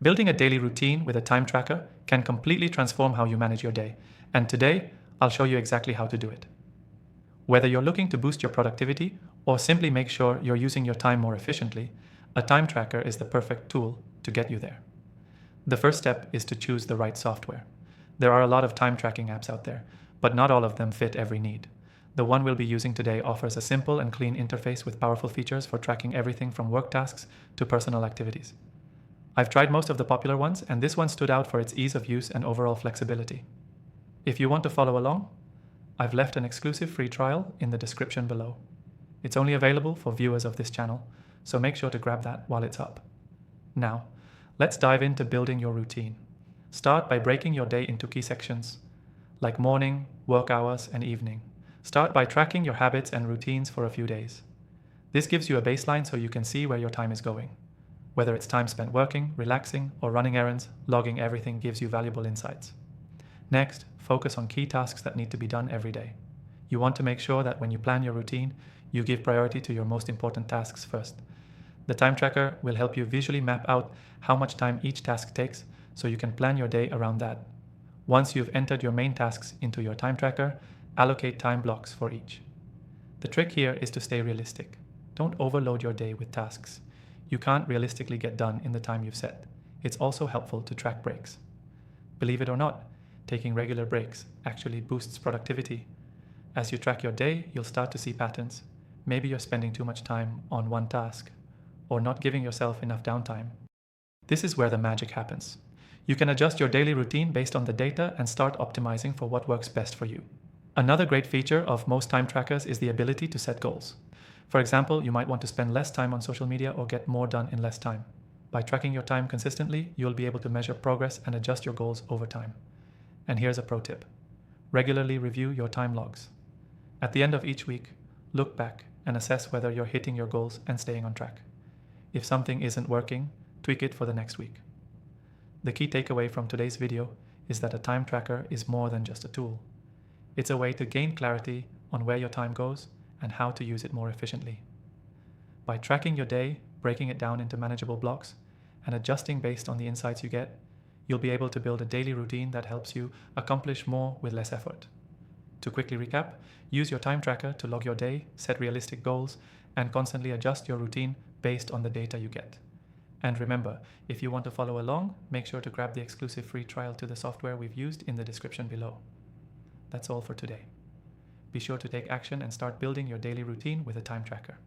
Building a daily routine with a time tracker can completely transform how you manage your day, and today I'll show you exactly how to do it. Whether you're looking to boost your productivity or simply make sure you're using your time more efficiently, a time tracker is the perfect tool to get you there. The first step is to choose the right software. There are a lot of time tracking apps out there, but not all of them fit every need. The one we'll be using today offers a simple and clean interface with powerful features for tracking everything from work tasks to personal activities. I've tried most of the popular ones, and this one stood out for its ease of use and overall flexibility. If you want to follow along, I've left an exclusive free trial in the description below. It's only available for viewers of this channel, so make sure to grab that while it's up. Now, let's dive into building your routine. Start by breaking your day into key sections, like morning, work hours, and evening. Start by tracking your habits and routines for a few days. This gives you a baseline so you can see where your time is going. Whether it's time spent working, relaxing, or running errands, logging everything gives you valuable insights. Next, focus on key tasks that need to be done every day. You want to make sure that when you plan your routine, you give priority to your most important tasks first. The time tracker will help you visually map out how much time each task takes so you can plan your day around that. Once you've entered your main tasks into your time tracker, allocate time blocks for each. The trick here is to stay realistic. Don't overload your day with tasks you can't realistically get done in the time you've set. It's also helpful to track breaks. Believe it or not, taking regular breaks actually boosts productivity. As you track your day, you'll start to see patterns. Maybe you're spending too much time on one task, or not giving yourself enough downtime. This is where the magic happens. You can adjust your daily routine based on the data and start optimizing for what works best for you. Another great feature of most time trackers is the ability to set goals. For example, you might want to spend less time on social media or get more done in less time. By tracking your time consistently, you'll be able to measure progress and adjust your goals over time. And here's a pro tip. Regularly review your time logs. At the end of each week, look back and assess whether you're hitting your goals and staying on track. If something isn't working, tweak it for the next week. The key takeaway from today's video is that a time tracker is more than just a tool. It's a way to gain clarity on where your time goes and how to use it more efficiently. By tracking your day, breaking it down into manageable blocks, and adjusting based on the insights you get, you'll be able to build a daily routine that helps you accomplish more with less effort. To quickly recap, use your time tracker to log your day, set realistic goals, and constantly adjust your routine based on the data you get. And remember, if you want to follow along, make sure to grab the exclusive free trial to the software we've used in the description below. That's all for today. Be sure to take action and start building your daily routine with a time tracker.